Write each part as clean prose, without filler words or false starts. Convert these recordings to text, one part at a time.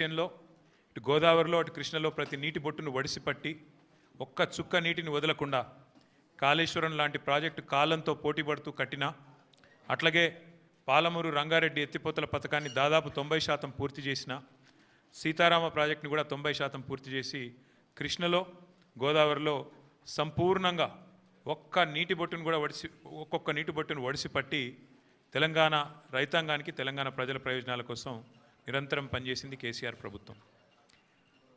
విషయంలో ఇటు గోదావరిలో అటు కృష్ణలో ప్రతి నీటి బొట్టును వడిసిపట్టి ఒక్క చుక్క నీటిని వదలకుండా కాళేశ్వరం లాంటి ప్రాజెక్టు కాలంతో పోటీపడుతూ కట్టిన అట్లాగే పాలమూరు రంగారెడ్డి ఎత్తిపోతల పథకాన్ని దాదాపు 90% పూర్తి చేసిన సీతారామ ప్రాజెక్టుని కూడా 90% పూర్తి చేసి కృష్ణలో గోదావరిలో సంపూర్ణంగా ఒక్కొక్క నీటి బొట్టును వడిసిపట్టి తెలంగాణ రైతాంగానికి తెలంగాణ ప్రజల ప్రయోజనాల కోసం నిరంతరం పనిచేసింది కేసీఆర్ ప్రభుత్వం.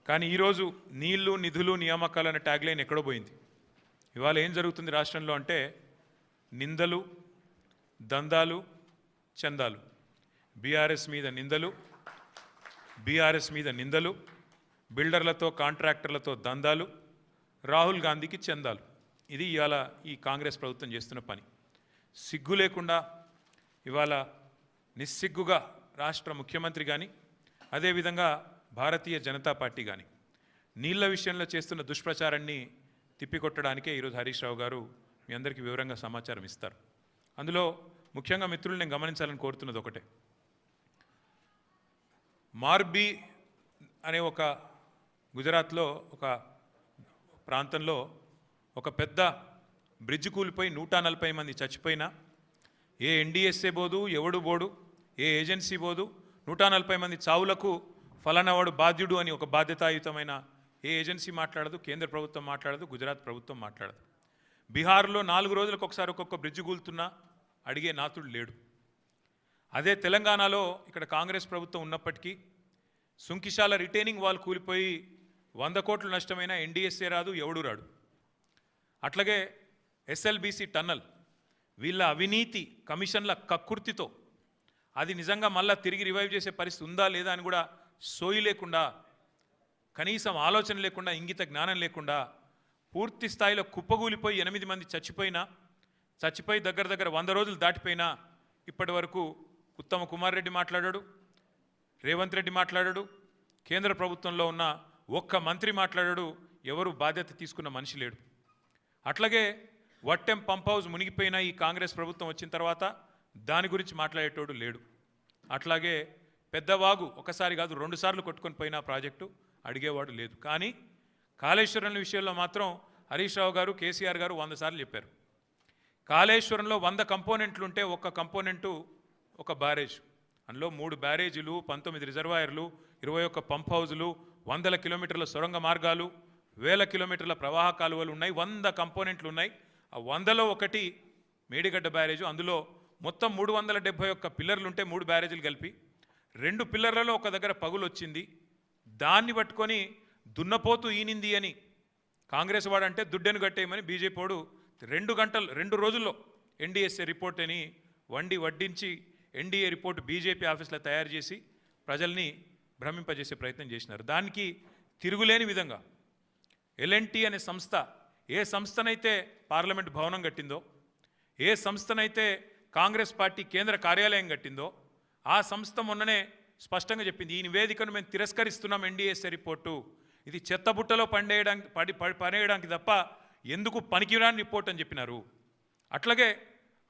కానీ ఈరోజు నీళ్లు నిధులు నియామకాలు అనే ట్యాగ్లైన్ ఎక్కడో పోయింది. ఇవాళ ఏం జరుగుతుంది రాష్ట్రంలో అంటే నిందలు దందాలు చందాలు, బీఆర్ఎస్ మీద నిందలు, బిల్డర్లతో కాంట్రాక్టర్లతో దందాలు, రాహుల్ గాంధీకి చందాలు. ఇది ఇవాళ ఈ కాంగ్రెస్ ప్రభుత్వం చేస్తున్న పని. సిగ్గు లేకుండా ఇవాళ నిస్సిగ్గుగా రాష్ట్ర ముఖ్యమంత్రి కానీ అదేవిధంగా భారతీయ జనతా పార్టీ కానీ నీళ్ల విషయంలో చేస్తున్న దుష్ప్రచారాన్ని తిప్పికొట్టడానికే ఈరోజు హరీష్ రావు గారు మీ అందరికీ వివరంగా సమాచారం ఇస్తారు. అందులో ముఖ్యంగా మిత్రులు నేను గమనించాలని కోరుతున్నది ఒకటే, మార్బీ అనే ఒక గుజరాత్లో ఒక ప్రాంతంలో ఒక పెద్ద బ్రిడ్జ్ కూలిపోయి 140 మంది చచ్చిపోయినా ఏ ఎన్డీఎస్ఏ బోదు, ఎవడు బోడు, ఏ ఏజెన్సీ బోదు, 140 మంది చావులకు ఫలానావాడు బాధ్యుడు అని ఒక బాధ్యతాయుతమైన ఏ ఏజెన్సీ మాట్లాడదు, కేంద్ర ప్రభుత్వం మాట్లాడదు, గుజరాత్ ప్రభుత్వం మాట్లాడదు. బీహార్లో 4 రోజులకు ఒకసారి ఒక్కొక్క బ్రిడ్జ్ కూలుతున్నా అడిగే నాతుడు లేడు. అదే తెలంగాణలో ఇక్కడ కాంగ్రెస్ ప్రభుత్వం ఉన్నప్పటికీ సుంకిశాల రిటైనింగ్ వాల్ కూలిపోయి 100 కోట్లు నష్టమైన ఎన్డీఎస్ఏ రాదు, ఎవడు రాడు. అట్లాగే ఎస్ఎల్బీసీ టన్నల్ వీళ్ళ అవినీతి కమిషన్ల కక్కుర్తితో అది నిజంగా మళ్ళా తిరిగి రివైవ్ చేసే పరిస్థితి ఉందా లేదా అని కూడా సోయి లేకుండా, కనీసం ఆలోచన లేకుండా, ఇంగిత జ్ఞానం లేకుండా పూర్తి స్థాయిలో కుప్పగూలిపోయి 8 మంది చచ్చిపోయి దగ్గర 100 రోజులు దాటిపోయినా ఇప్పటి వరకు ఉత్తమ కుమార్ రెడ్డి మాట్లాడాడు, రేవంత్ రెడ్డి మాట్లాడాడు, కేంద్ర ప్రభుత్వంలో ఉన్న ఒక్క మంత్రి మాట్లాడాడు, ఎవరు బాధ్యత తీసుకున్న మనిషి లేడు. అట్లాగే వట్టెం పంప్ హౌస్ మునిగిపోయిన ఈ కాంగ్రెస్ ప్రభుత్వం వచ్చిన తర్వాత దాని గురించి మాట్లాడేటోడు లేడు. అట్లాగే పెద్దవాగు ఒకసారి కాదు 2 సార్లు కొట్టుకొని పోయిన ప్రాజెక్టు అడిగేవాడు లేదు. కానీ కాళేశ్వరం విషయంలో మాత్రం హరీష్ రావు గారు, కేసీఆర్ గారు 100 సార్లు చెప్పారు. కాళేశ్వరంలో 100 కంపోనెంట్లు ఉంటే ఒక్క కంపోనెంటు ఒక బ్యారేజ్, అందులో 3 బ్యారేజీలు, 19 రిజర్వాయర్లు, 21 పంప్ హౌజులు, 100 కిలోమీటర్ల సొరంగ మార్గాలు, 1000 కిలోమీటర్ల ప్రవాహ కాలువలు ఉన్నాయి, 100 కంపోనెంట్లు ఉన్నాయి. ఆ 100లో ఒకటి మేడిగడ్డ బ్యారేజు. అందులో మొత్తం 371 పిల్లర్లు ఉంటే 3 బ్యారేజీలు కలిపి 2 పిల్లర్లలో ఒక దగ్గర పగులు వచ్చింది. దాన్ని పట్టుకొని దున్నపోతూ ఈనింది అని కాంగ్రెస్ వాడంటే దుడ్డెను కట్టేయమని బీజేపీ వాడు 2 రోజుల్లో ఎన్డీఎస్ఏ రిపోర్ట్ అని వడ్డించి ఎన్డీఏ రిపోర్ట్ బీజేపీ ఆఫీస్లో తయారు చేసి ప్రజల్ని భ్రమింపజేసే ప్రయత్నం చేసినారు. దానికి తిరుగులేని విధంగా ఎల్ఎన్టీ అనే సంస్థ ఏ సంస్థనైతే పార్లమెంట్ భవనం కట్టిందో, ఏ సంస్థనైతే కాంగ్రెస్ పార్టీ కేంద్ర కార్యాలయం కట్టిందో ఆ సంస్థ మొన్ననే స్పష్టంగా చెప్పింది, ఈ నివేదికను మేము తిరస్కరిస్తున్నాం, ఎన్డీఎస్ఏ రిపోర్టు ఇది చెత్తబుట్టలో పడేయడానికి తప్ప ఎందుకు పనికిరాని రిపోర్ట్ అని చెప్పినారు. అట్లాగే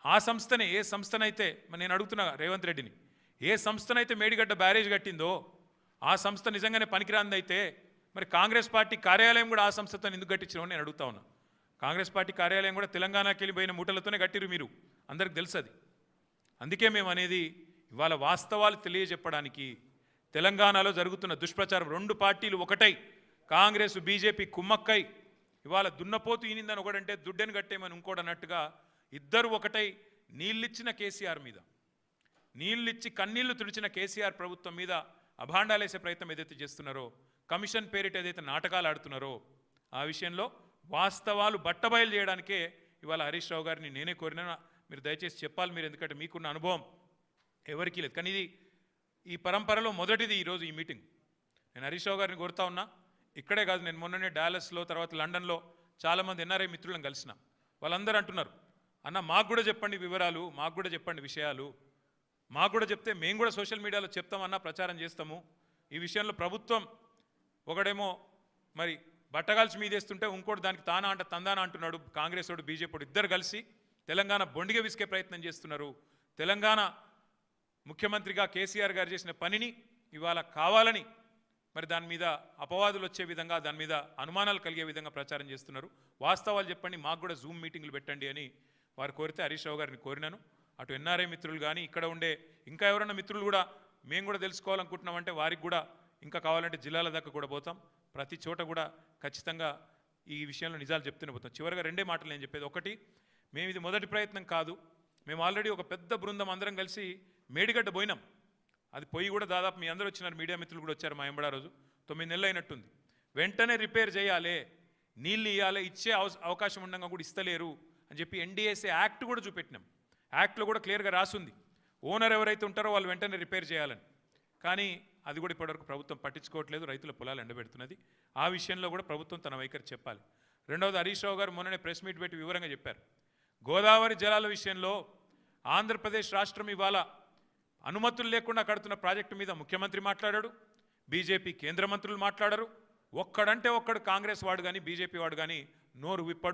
ఆ సంస్థనే ఏ సంస్థనైతే నేను అడుగుతున్నా రేవంత్ రెడ్డిని, ఏ సంస్థనైతే మేడిగడ్డ బ్యారేజ్ కట్టిందో ఆ సంస్థ నిజంగానే పనికిరాందైతే మరి కాంగ్రెస్ పార్టీ కార్యాలయం కూడా ఆ సంస్థతో ఎందుకు కట్టించినావు నేను అడుగుతా ఉన్నా. కాంగ్రెస్ పార్టీ కార్యాలయం కూడా తెలంగాణకి వెళ్ళిపోయిన మూటలతోనే కట్టిరు, మీరు అందరికి తెలుసు అది. అందుకే మేము అనేది ఇవాళ వాస్తవాలు తెలియజెప్పడానికి, తెలంగాణలో జరుగుతున్న దుష్ప్రచారం 2 పార్టీలు ఒకటై కాంగ్రెస్ బీజేపీ కుమ్మక్కై ఇవాళ దున్నపోతు ఈనిందని ఒకడంటే దుడ్డెను కట్టేమని ఇంకోటి అన్నట్టుగా ఇద్దరు ఒకటై నీళ్ళిచ్చిన కేసీఆర్ మీద, నీళ్ళిచ్చి కన్నీళ్లు తుడిచిన కేసీఆర్ ప్రభుత్వం మీద అభాండాలేసే ప్రయత్నం ఏదైతే చేస్తున్నారో, కమిషన్ పేరిట ఏదైతే నాటకాలు ఆడుతున్నారో ఆ విషయంలో వాస్తవాలు బట్టబయలు చేయడానికే ఇవాళ హరీష్ రావు గారిని నేనే కోరినా. మీరు దయచేసి చెప్పాలి, మీరు ఎందుకంటే మీకున్న అనుభవం ఎవరికీ లేదు. కానీ ఇది ఈ పరంపరలో మొదటిది ఈరోజు ఈ మీటింగ్. నేను హరీష్ రావు గారిని కోరుతా ఉన్నా, ఇక్కడే కాదు, నేను మొన్ననే డాలస్లో తర్వాత లండన్లో చాలామంది ఎన్ఆర్ఐ మిత్రులను కలిసిన వాళ్ళందరూ అంటున్నారు, అన్న మాకు కూడా చెప్పండి వివరాలు, మాకు కూడా చెప్పండి విషయాలు, మాకు కూడా చెప్తే మేము కూడా సోషల్ మీడియాలో చెప్తామన్నా, ప్రచారం చేస్తాము. ఈ విషయంలో ప్రభుత్వం ఒకడేమో మరి బట్టగాల్చి మీదేస్తుంటే ఇంకోటి దానికి తందానా అంటున్నాడు కాంగ్రెస్ వాడు బీజేపీ వాడు. ఇద్దరు కలిసి తెలంగాణ బొండిగ విసికే ప్రయత్నం చేస్తున్నారు. తెలంగాణ ముఖ్యమంత్రిగా కేసీఆర్ గారు చేసిన పనిని ఇవాళ కావాలని మరి దాని మీద అపవాదులు వచ్చే విధంగా, దాని మీద అనుమానాలు కలిగే విధంగా ప్రచారం చేస్తున్నారు. వాస్తవాలు చెప్పండి, మాకు కూడా జూమ్ మీటింగ్లు పెట్టండి అని వారు కోరితే హరీష్ రావు గారిని కోరినాను. అటు ఎన్ఆర్ఐ మిత్రులు కానీ, ఇక్కడ ఉండే ఇంకా ఎవరైనా మిత్రులు కూడా మేము కూడా తెలుసుకోవాలనుకుంటున్నామంటే వారికి కూడా ఇంకా కావాలంటే జిల్లాల దాకా కూడా పోతాం. ప్రతి చోట కూడా ఖచ్చితంగా ఈ విషయంలో నిజాలు చెప్తూనే పోతాం. చివరిగా రెండే మాటలు నేను చెప్పేది. ఒకటి, మేము ఇది మొదటి ప్రయత్నం కాదు. మేము ఆల్రెడీ ఒక పెద్ద బృందం అందరం కలిసి మేడిగడ్డ పోయినాం. అది పోయి కూడా దాదాపు మీ అందరూ వచ్చినారు, మీడియా మిత్రులు కూడా వచ్చారు. మా ఎంబడా రోజు 9 నెలలు అయినట్టుంది. వెంటనే రిపేర్ చేయాలి, నీళ్ళు ఇవ్వాలి, ఇచ్చే అవకాశం ఉండగా కూడా ఇస్తలేరు అని చెప్పి ఎన్డీఎస్ఏ యాక్ట్ కూడా చూపెట్టినాం. యాక్ట్లో కూడా క్లియర్గా రాసుంది, ఓనర్ ఎవరైతే ఉంటారో వాళ్ళు వెంటనే రిపేర్ చేయాలని. కానీ అది కూడా ఇప్పటివరకు ప్రభుత్వం పట్టించుకోవట్లేదు, రైతుల పొలాలు ఎండబెడుతున్నది. ఆ విషయంలో కూడా ప్రభుత్వం తన వైఖరి చెప్పాలి. రెండవది, హరీష్ రావు గారు మొన్ననే ప్రెస్ మీట్ పెట్టి వివరంగా చెప్పారు. గోదావరి జలాల విషయంలో ఆంధ్రప్రదేశ్ రాష్ట్రం ఇవాళ అనుమతులు లేకుండా కడుతున్న ప్రాజెక్టు మీద ముఖ్యమంత్రి మాట్లాడాడు, బీజేపీ కేంద్ర మంత్రులు మాట్లాడారు. ఒక్కడంటే ఒక్కడు కాంగ్రెస్ వాడు కానీ బీజేపీ వాడు కానీ నోరు విప్పడు.